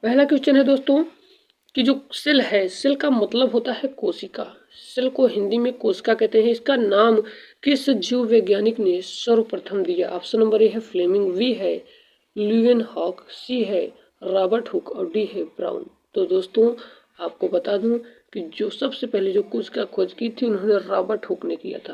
पहला क्वेश्चन है दोस्तों कि जो सेल है, सेल का मतलब होता है कोशिका। सेल को हिंदी में कोशिका कहते हैं। इसका नाम किस जीव वैज्ञानिक ने सर्वप्रथम दिया? ऑप्शन नंबर ए है फ्लेमिंग, बी है ल्यूवेनहॉक, सी है रॉबर्ट हुक और डी है ब्राउन। तो दोस्तों आपको बता दूं कि जो सबसे पहले जो कोशिका खोज की थी उन्होंने रॉबर्ट हुक ने किया था।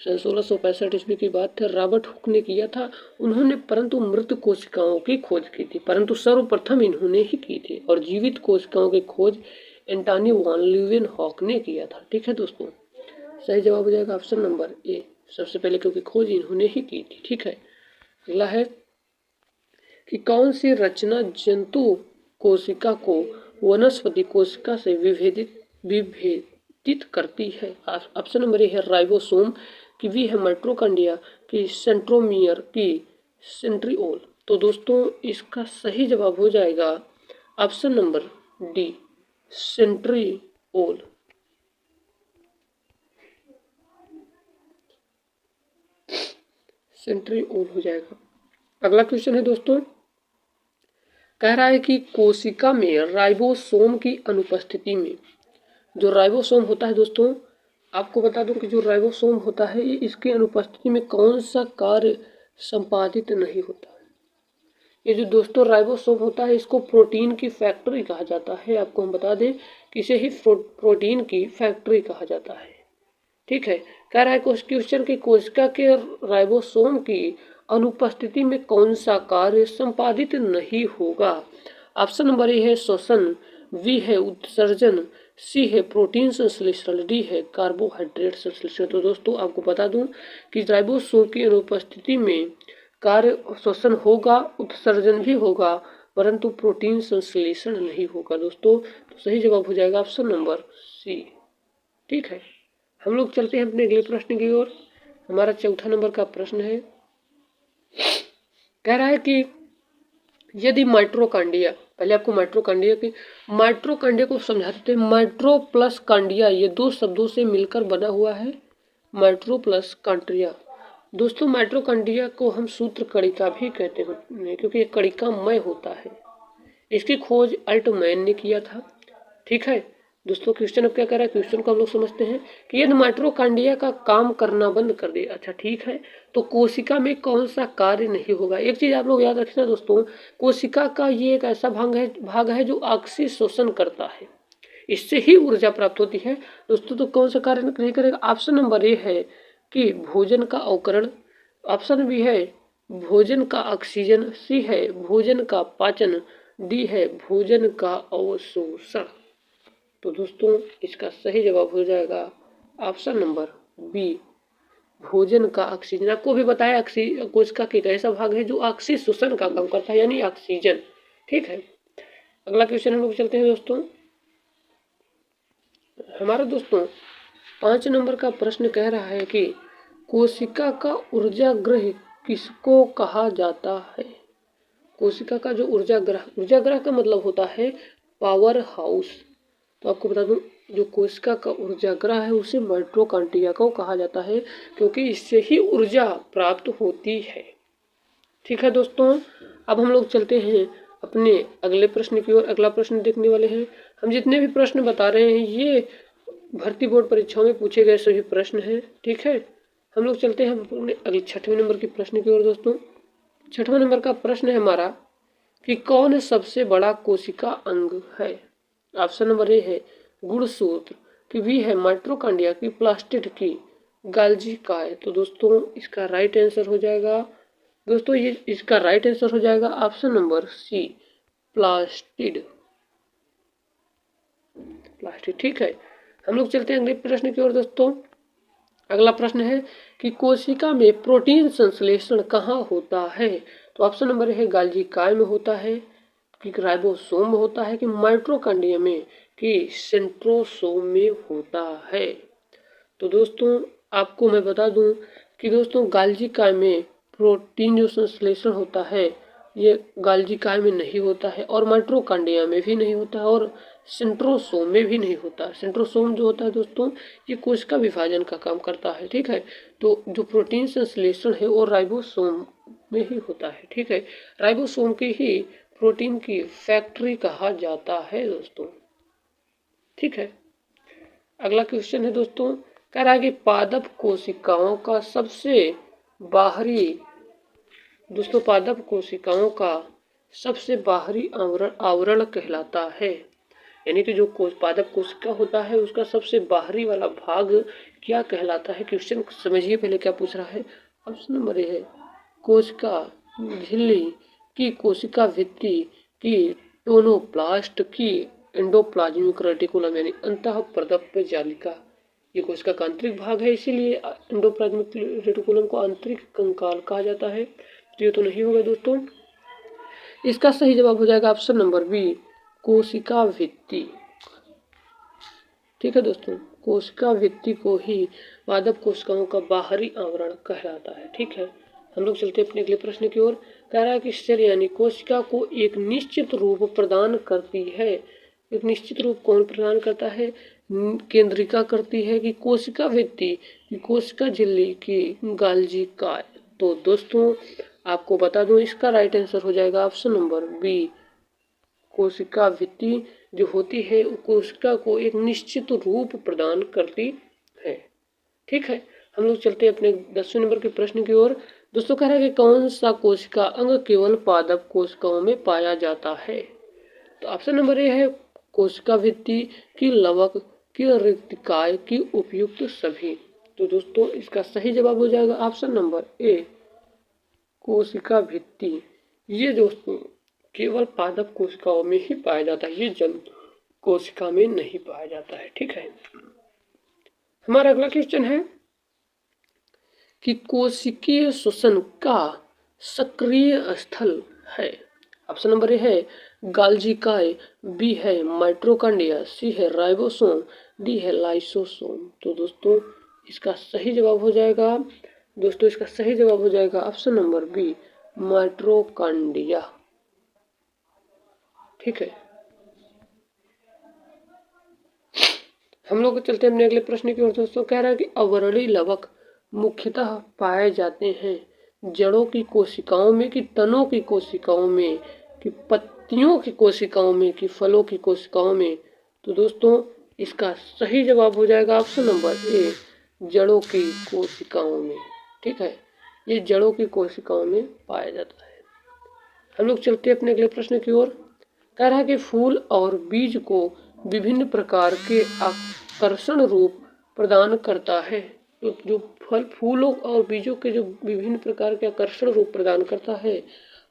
सन 1665 ईस्वी की बात है, रॉबर्ट हुक ने किया था उन्होंने, परंतु मृत कोशिकाओं की खोज की थी, परंतु सर्वप्रथम इन्होंने ही की थी। और जीवित कोशिकाओं की खोज एंटोनी वॉन ल्यूवेनहॉक ने किया था। ठीक है दोस्तों, सही जवाब हो जाएगा ऑप्शन नंबर ए, सबसे पहले, क्योंकि खोज इन्होंने ही की थी। ठीक है, अगला है कि कौन सी रचना जंतु कोशिका को वनस्पति कोशिका से विभेदित करती है? ऑप्शन नंबर ए है राइबोसोम, की बी है माइटोकॉन्ड्रिया, की सेंट्रोमियर, की सेंट्रिओल। तो दोस्तों इसका सही जवाब हो जाएगा option number D, centriole. Centriole हो जाएगा। अगला क्वेश्चन है दोस्तों, कह रहा है कि कोशिका में राइबोसोम की अनुपस्थिति में, जो राइबोसोम होता है दोस्तों, आपको बता दूं कि जो राइबोसोम होता है इसकी अनुपस्थिति में कौन सा कार्य संपादित नहीं होता है? ये जो दोस्तों राइबोसोम होता है इसको प्रोटीन की फैक्ट्री कहा जाता है। आपको हम बता दें कि इसे ही प्रोटीन की फैक्ट्री कहा जाता है। ठीक है, कह रहा है क्वेश्चन की कोशिका के राइबोसोम की अनुपस्थिति में कौन सा कार्य संपादित नहीं होगा? ऑप्शन नंबर ए है श्वसन, बी है उत्सर्जन, सी है प्रोटीन संश्लेषण, डी है कार्बोहाइड्रेट संश्लेषण। तो दोस्तों आपको बता दूं कि राइबोसोम की अनुपस्थिति में कार्य श्वसन होगा, उत्सर्जन भी होगा, परंतु प्रोटीन संश्लेषण नहीं होगा दोस्तों। तो सही जवाब हो जाएगा ऑप्शन नंबर सी। ठीक है, हम लोग चलते हैं अपने अगले प्रश्न की ओर। हमारा चौथा नंबर का प्रश्न है, कह रहा है कि यदि माइटोकॉन्ड्रिया, पहले आपको माइटोकॉन्ड्रिया को समझाते हैं। माइट्रो प्लस कॉन्ड्रिया, ये दो शब्दों से मिलकर बना हुआ है माइट्रो प्लस कॉन्ड्रिया। दोस्तों माइटोकॉन्ड्रिया को हम सूत्र कणिका भी कहते हैं क्योंकि ये कणिकामय होता है। इसकी खोज अल्टमैन ने किया था। ठीक है दोस्तों, क्वेश्चन अब क्या कर रहा है, क्वेश्चन को हम लोग समझते हैं कि यदि माइटोकॉन्ड्रिया का काम करना बंद कर दे, अच्छा ठीक है, तो कोशिका में कौन सा कार्य नहीं होगा? एक चीज आप लोग याद रखना दोस्तों, कोशिका का ये एक ऐसा भाग है जो ऑक्सीजन शोषण करता है, इससे ही ऊर्जा प्राप्त होती है दोस्तों। तो कौन सा कार्य नहीं करेगा? ऑप्शन नंबर ए है कि भोजन का अवकरण, ऑप्शन बी है भोजन का ऑक्सीजन, सी है भोजन का पाचन, डी है भोजन का अवशोषण। तो दोस्तों इसका सही जवाब हो जाएगा ऑप्शन नंबर बी, भोजन का ऑक्सीजन। आपको भी बताया कोशिका का एक ऐसा भाग है जो ऑक्सीजन शोषण का काम करता है, यानी ऑक्सीजन। ठीक है, अगला क्वेश्चन हम लोग चलते हैं दोस्तों। हमारा दोस्तों 5 नंबर का प्रश्न कह रहा है कि कोशिका का ऊर्जा ग्रह किसको कहा जाता है? कोशिका का जो ऊर्जा ग्रह का मतलब होता है पावर हाउस। तो आपको बता दूं जो कोशिका का ऊर्जा ग्रह है उसे माइटोकॉन्ड्रिया को कहा जाता है, क्योंकि इससे ही ऊर्जा प्राप्त होती है। ठीक है दोस्तों, अब हम लोग चलते हैं अपने अगले प्रश्न की ओर। अगला प्रश्न देखने वाले हैं। हम जितने भी प्रश्न बता रहे हैं ये भर्ती बोर्ड परीक्षाओं में पूछे गए सभी प्रश्न हैं। ठीक है, हम लोग चलते हैं अपने अगले 6वें नंबर के प्रश्न की ओर दोस्तों। 6वां नंबर का प्रश्न है हमारा कि कौन सबसे बड़ा कोशिका अंग है? ऑप्शन नंबर ए है गुणसूत्र, की बी है माइटोकॉन्ड्रिया, की प्लास्टिड, की गाल्जी काय। तो दोस्तों इसका राइट आंसर हो जाएगा दोस्तों, ये इसका राइट आंसर हो जाएगा ऑप्शन नंबर सी, प्लास्टिड। ठीक है, हम लोग चलते हैं अगले प्रश्न की ओर दोस्तों। अगला प्रश्न है कि कोशिका में प्रोटीन संश्लेषण कहाँ होता है? तो ऑप्शन नंबर है गाल्जी काय में होता है, कि राइबोसोम में होता है, कि माइटोकॉन्ड्रिया में, कि सेंट्रोसोम में होता है। तो दोस्तों आपको मैं बता दूं कि दोस्तों गाल्जी काय में प्रोटीन जो संश्लेषण होता है ये गाल्जी काय में नहीं होता है, और माइटोकॉन्ड्रिया में भी नहीं होता है, और सेंट्रोसोम में भी नहीं होता। सेंट्रोसोम जो होता है दोस्तों ये कोशिका विभाजन का काम करता है। ठीक है, तो जो प्रोटीन संश्लेषण है वो राइबोसोम में ही होता है। ठीक है, राइबोसोम की ही प्रोटीन की फैक्ट्री कहा जाता है दोस्तों। ठीक है, अगला क्वेश्चन है दोस्तों, कह रहा है कि पादप कोशिकाओं का सबसे बाहरी दोस्तों पादप कोशिकाओं का सबसे बाहरी आवरण कहलाता है। यानी कि जो पादप कोशिका होता है उसका सबसे बाहरी वाला भाग क्या कहलाता है। क्वेश्चन समझिए पहले क्या पूछ रहा है। ऑप्शन नंबर ए है कोशिका झिल्ली की कोशिका भित्ति की टोनोप्लास्ट की एंडोप्लाज्मिक रेटिकुलम यानी अंतः प्रदप्य जालिका। ये कोशिका का आंतरिक भाग है, इसीलिए एंडोप्लाज्मिक रेटिकुलम को आंतरिक कंकाल कहा जाता है। तो ये तो नहीं होगा दोस्तों। इसका सही जवाब हो जाएगा ऑप्शन नंबर बी कोशिका भित्ति। ठीक है दोस्तों, कोशिका भित्ति को ही पादप कोशिकाओं का बाहरी आवरण कहलाता है। ठीक है, हम लोग चलते हैं अपने अगले प्रश्न की ओर। कह रहा है कि सेल यानी कोशिका को एक निश्चित रूप प्रदान करती है। एक निश्चित रूप कौन प्रदान करता है? केंद्रिका करती है कि कोशिका भित्ति की कोशिका झिल्ली की गाल्जी काय। तो दोस्तों आपको बता दूं इसका राइट आंसर हो जाएगा ऑप्शन नंबर बी कोशिका भित्ति जो होती है कोशिका को एक निश्चित रूप प्रदान करती है। ठीक है, हम लोग चलते हैं अपने 10वें नंबर के प्रश्न की ओर। दोस्तों कह रहा है कि कौन सा कोशिका अंग केवल पादप कोशिकाओं में पाया जाता है। तो ऑप्शन नंबर ए है कोशिका भित्ति की लवक की रिक्तिकाय की उपयुक्त सभी। तो दोस्तों इसका सही जवाब हो जाएगा ऑप्शन नंबर ए कोशिका भित्ति। ये दोस्तों केवल पादप कोशिकाओं में ही पाया जाता है, ये जंतु कोशिका में नहीं पाया जाता है। ठीक है, हमारा अगला क्वेश्चन है कि कोशिकीय श्वसन का सक्रिय स्थल है। ऑप्शन नंबर ए है गाल्जी काय, बी है माइटोकॉन्ड्रिया, सी है राइबोसोम, डी है लाइसोसोम। तो दोस्तों इसका सही जवाब हो जाएगा ऑप्शन नंबर बी माइटोकॉन्ड्रिया। ठीक है, हम लोग चलते हैं अपने अगले प्रश्न की ओर। दोस्तों कह रहा है कि अवर्णी लवक मुख्यतः पाए जाते हैं जड़ों की कोशिकाओं में, कि तनों की कोशिकाओं में, कि पत्तियों की कोशिकाओं में, कि फलों की कोशिकाओं में। तो दोस्तों इसका सही जवाब हो जाएगा ऑप्शन नंबर ए जड़ों की कोशिकाओं में। ठीक है, ये जड़ों की कोशिकाओं में पाया जाता है। हम लोग चलते हैं अपने अगले प्रश्न की ओर। कह रहा है कि फूल और बीज को विभिन्न प्रकार के आकर्षण रूप प्रदान करता है। तो जो फूलों और बीजों के जो विभिन्न प्रकार के आकर्षण रूप प्रदान करता है,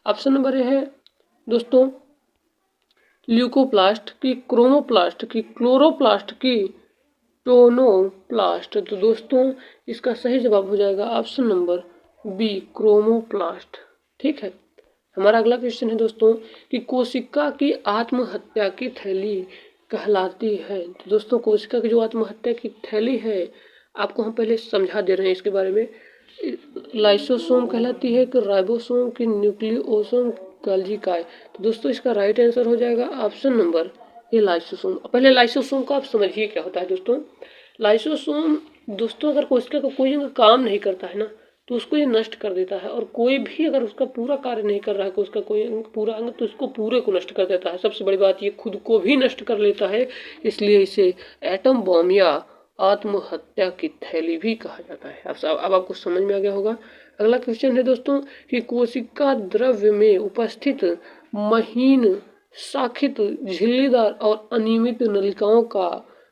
ऑप्शन नंबर ए है दोस्तों ल्यूकोप्लास्ट की, क्रोमोप्लास्ट की, क्लोरोप्लास्ट की, टोनोप्लास्ट। तो दोस्तों इसका सही जवाब हो जाएगा ऑप्शन नंबर बी क्रोमोप्लास्ट। ठीक है, हमारा अगला क्वेश्चन है दोस्तों कि कोशिका की आत्महत्या की थैली कहलाती है। तो दोस्तों कोशिका की जो आत्महत्या की थैली है आपको हम पहले समझा दे रहे हैं इसके बारे में। लाइसोसोम कहलाती है कि राइबोसोम की, न्यूक्लियोसोम, गाल्जी काय। तो दोस्तों इसका राइट आंसर हो जाएगा ऑप्शन नंबर ये लाइसोसोम। पहले लाइसोसोम को आप समझिए क्या होता है दोस्तों। लाइसोसोम दोस्तों अगर कोशिका का कोई अंग काम नहीं करता है ना तो उसको ये नष्ट कर देता है, और कोई भी अगर उसका पूरा कार्य नहीं कर रहा है उसका कोई अंग, पूरा अंग, तो उसको पूरे को नष्ट कर देता है। सबसे बड़ी बात ये खुद को भी नष्ट कर लेता है, इसलिए इसे एटम बॉम्ब या आत्महत्या की थैली भी कहा जाता है। अब आपको समझ में आ गया होगा। अगला क्वेश्चन है दोस्तों कि कोशिका द्रव्य में उपस्थित महीन शाखित झिल्लीदार और अनियमित नलिकाओं का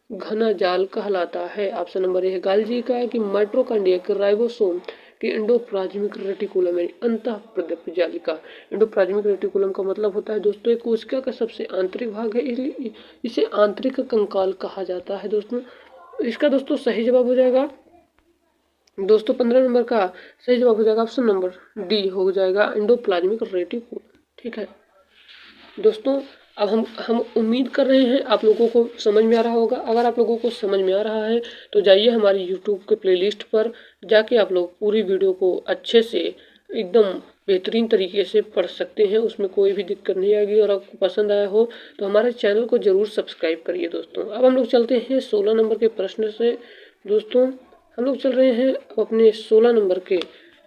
घना जाल कहलाता है। ऑप्शन नंबर ए है गाल्जी काय, कि माइटोकॉन्ड्रिया, कि राइबोसोम, कि एंडोप्लाज्मिक रेटिकुलम यानी अंतः प्रदप्य जालिका। एंडोप्लाज्मिक रेटिकुलम का मतलब होता है दोस्तों एक कोशिका का सबसे आंतरिक भाग है, इसलिए इसे आंतरिक कंकाल कहा जाता है। दोस्तों इसका दोस्तों सही जवाब हो जाएगा दोस्तों 15 नंबर का सही जवाब हो जाएगा ऑप्शन नंबर डी हो जाएगा एंडोप्लाज्मिक रेटिकुलम। ठीक है दोस्तों, अब हम उम्मीद कर रहे हैं आप लोगों को समझ में आ रहा होगा। अगर आप लोगों को समझ में आ रहा है तो जाइए हमारी YouTube के प्लेलिस्ट पर जाके आप लोग पूरी वीडियो को अच्छे से एकदम बेहतरीन तरीके से पढ़ सकते हैं, उसमें कोई भी दिक्कत नहीं आएगी। और आपको पसंद आया हो तो हमारे चैनल को ज़रूर सब्सक्राइब करिए। दोस्तों अब हम लोग चलते हैं 16 नंबर के प्रश्न से। दोस्तों हम लोग चल रहे हैं अपने 16 नंबर के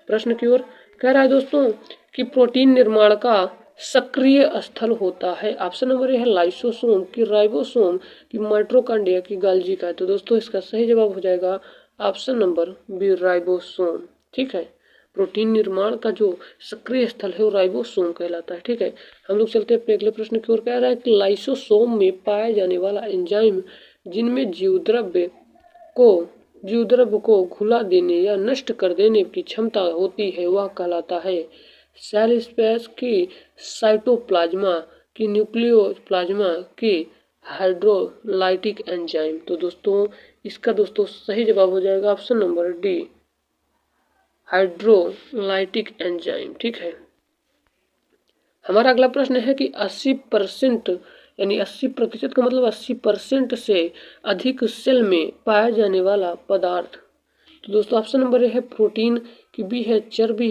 प्रश्न की ओर। कह रहा है दोस्तों कि प्रोटीन निर्माण का सक्रिय स्थल होता है? ऑप्शन नंबर ए है लाइसोसोम की राइबोसोम की माइटोकॉन्ड्रिया की गाल्जी का। तो दोस्तों इसका सही जवाब हो जाएगा ऑप्शन नंबर बी राइबोसोम। ठीक है, प्रोटीन निर्माण का जो सक्रिय स्थल है वो राइबोसोम कहलाता है। ठीक है, हम लोग चलते हैं अपने अगले प्रश्न की ओर। कह रहा है कि लाइसोसोम में पाया जाने वाला एंजाइम जिनमें जीवद्रव्य को घुला देने या नष्ट कर देने की क्षमता होती है वह कहलाता है सेल स्पेस की, साइटोप्लाज्मा की, न्यूक्लियोप्लाज्मा की, हाइड्रोलाइटिक एंजाइम। तो दोस्तों इसका सही जवाब हो जाएगा option number D hydrolytic enzyme. ठीक है, हमारा अगला प्रश्न है कि 80% यानी 80% का मतलब 80% से अधिक सेल में पाया जाने वाला पदार्थ। तो दोस्तों ऑप्शन नंबर ए है प्रोटीन की, बी है चर्बी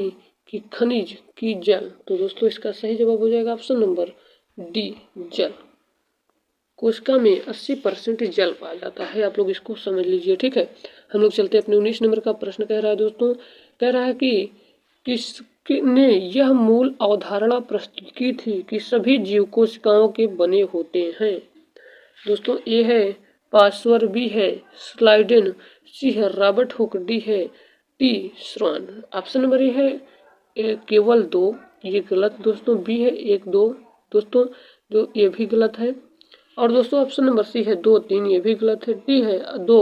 की, खनिज की, जल। तो दोस्तों इसका सही जवाब हो जाएगा ऑप्शन नंबर डी जल। कोशिका में 80% जल पाया जाता है, आप लोग इसको समझ लीजिए। ठीक है, हम लोग चलते हैं अपने 19 नंबर का प्रश्न। कह रहा है दोस्तों, कह रहा है कि किसने यह मूल अवधारणा प्रस्तुत की थी कि सभी जीव कोशिकाओं के बने होते हैं? दोस्तों ए है पास्वर, बी है स्लाइडेन, सी है रॉबर्ट हुक, डी है टी श्रॉन। ऑप्शन नंबर ए है केवल 2, ये गलत दोस्तों। बी है 1 2 दोस्तों, जो ये भी गलत है। और दोस्तों ऑप्शन नंबर सी है 2 3, ये भी गलत है। डी है 2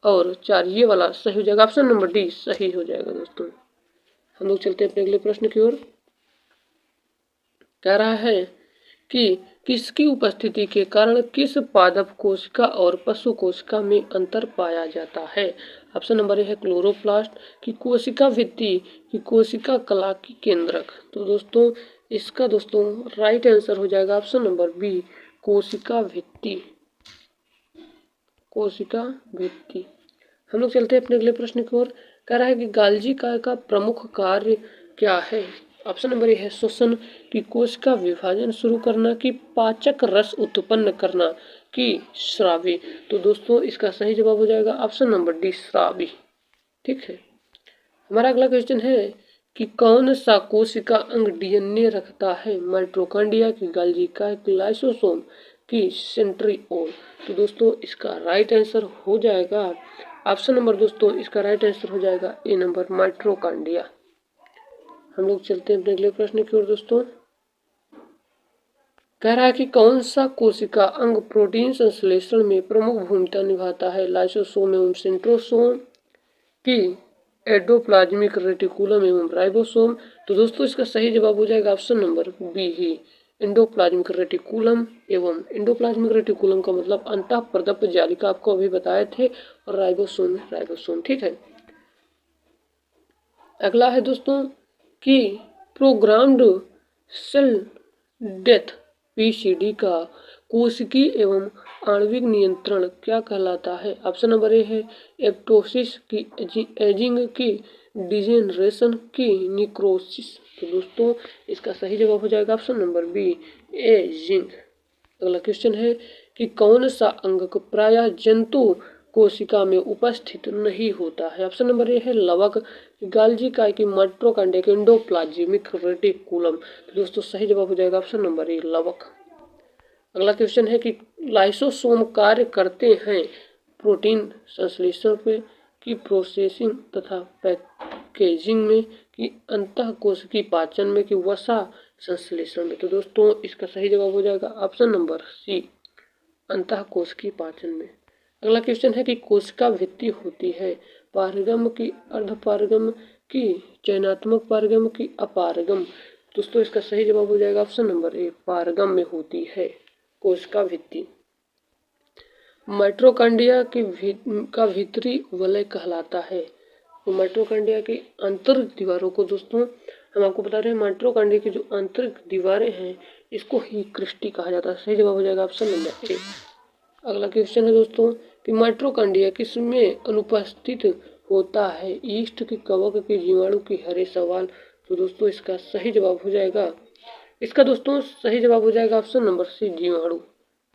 और 4, ये वाला सही हो जाएगा। ऑप्शन नंबर डी सही हो जाएगा दोस्तों। हम लोग चलते हैं अपने अगले प्रश्न की ओर। कह रहा है कि किसकी उपस्थिति के कारण किस पादप कोशिका और पशु कोशिका में अंतर पाया जाता है? ऑप्शन नंबर ए है क्लोरोप्लास्ट की, कोशिका भित्ति की, कोशिका कला की, केंद्रक। तो दोस्तों इसका राइट आंसर हो जाएगा ऑप्शन नंबर बी कोशिका भित्ति। कोशिका भित्ति। हम लोग चलते हैं अपने अगले प्रश्न की ओर। कह रहा है कि गाल्जी का प्रमुख कार्य क्या है? ऑप्शन नंबर ए है श्वसन की, कोशिका विभाजन शुरू करना की, पाचक रस उत्पन्न करना की, स्रावी। तो दोस्तों इसका सही जवाब हो जाएगा ऑप्शन नंबर डी स्रावी। ठीक है, हमारा अगला क्वेश्चन है कि कौन सा कोशिका अंग डीएनए रखता है? माइटोकॉन्ड्रिया की, गाल्जी का, लाइसोसोम की, सेंट्रिओल। तो दोस्तों इसका राइट आंसर हो जाएगा ऑप्शन नंबर इसका राइट आंसर हो जाएगा ए नंबर माइटोकॉन्ड्रिया। हम लोग चलते हैं अपने अगले प्रश्न की ओर दोस्तों। कह रहा है कि कौन सा कोशिका अंग प्रोटीन संश्लेषण में प्रमुख भूमिका निभाता है? लाइसोसोम एवं सेंट्रोसोम की, एंडोप्लाज्मिक रेटिकुलम एवं राइबोसोम। तो दोस्तों इसका सही जवाब हो जाएगा ऑप्शन नंबर बी ही एंडोप्लाज्मिक रेटिकुलम। एवं एंडोप्लाज्मिक रेटिकुलम का मतलब अंतःप्रदप्त जालिका, आपको अभी बताए थे, और राइबोसोम। ठीक है, अगला है दोस्तों कि प्रोग्राम्ड सेल डेथ पीसीडी का कोशिकीय एवं आणविक नियंत्रण क्या कहलाता है? ऑप्शन नंबर ए है एप्टोसिस की, एजिंग की, डिजेनरेशन की, निक्रोसिस। तो दोस्तों इसका सही जवाब हो जाएगा ऑप्शन नंबर बी एजिंग। अगला क्वेश्चन है कि कौन सा अंगक प्रायः जंतु कोशिका में उपस्थित नहीं होता है? ऑप्शन नंबर ए है लवक, गाल्जी काय की, माइटोकॉन्ड्रिया की, एंडोप्लाज्मिक रेटिकुलम। तो दोस्तों सही जवाब हो जाएगा ऑप्शन नंबर ए लवक। अगला क्वेश्चन है कि लाइसोसोम कार्य करते हैं प्रोटीन संश्लेषण पे, की प्रोसेसिंग तथा पैकेजिंग में, की अंतःकोशिकीय पाचन में, की वसा संश्लेषण में। तो दोस्तों इसका सही जवाब हो जाएगा ऑप्शन नंबर सी अंतःकोशिकीय पाचन में। अगला क्वेश्चन है कि कोशिका भित्ति होती है पारगम की, अर्धपारगम की, चयनात्मक पारगम की, अपारगम। दोस्तों इसका सही जवाब हो जाएगा ऑप्शन नंबर ए पारगम में होती है कोशिका भित्ति। माइटोकॉन्ड्रिया का भीतरी वलय कहलाता है। तो माइटोकॉन्ड्रिया की आंतरिक दीवारों को दोस्तों हम आपको बता रहे हैं, माइटोकॉन्ड्रिया की जो आंतरिक दीवारें हैं इसको ही क्रिस्टी कहा जाता है। सही जवाब हो जाएगा ऑप्शन नंबर ए। अगला क्वेश्चन है दोस्तों कि माइटोकॉन्ड्रिया किसमें अनुपस्थित होता है? ईस्ट की, कवक की, जीवाणु की, हरे सवाल। तो दोस्तों इसका सही जवाब हो जाएगा सही जवाब हो जाएगा ऑप्शन नंबर सी जीवाणु।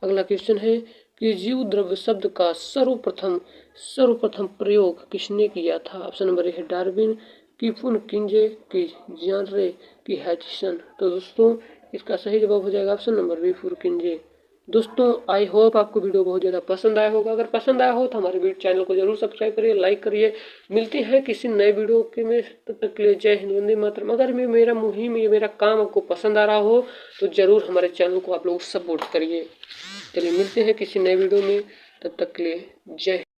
अगला क्वेश्चन है कि जीव द्रव्य शब्द का सर्वप्रथम प्रयोग किसने किया था? ऑप्शन नंबर ए है डार्विन की, पुन किंजे की, जानरे की, हैचिसन। तो दोस्तों इसका सही जवाब हो जाएगा ऑप्शन नंबर बी, फुरकिंजे। दोस्तों आई होप आपको वीडियो बहुत ज़्यादा पसंद आया होगा। अगर पसंद आया हो तो हमारे वीडियो चैनल को जरूर सब्सक्राइब करिए, लाइक करिए। मिलते हैं किसी नए वीडियो के में, तब तक के लिए जय हिंद, वंदे मातरम। अगर मेरा मुहिम, ये मेरा काम आपको पसंद आ रहा हो तो ज़रूर हमारे चैनल को आप लोग सपोर्ट करिए। चलिए मिलते हैं किसी नए वीडियो में, तब तक के लिए जय।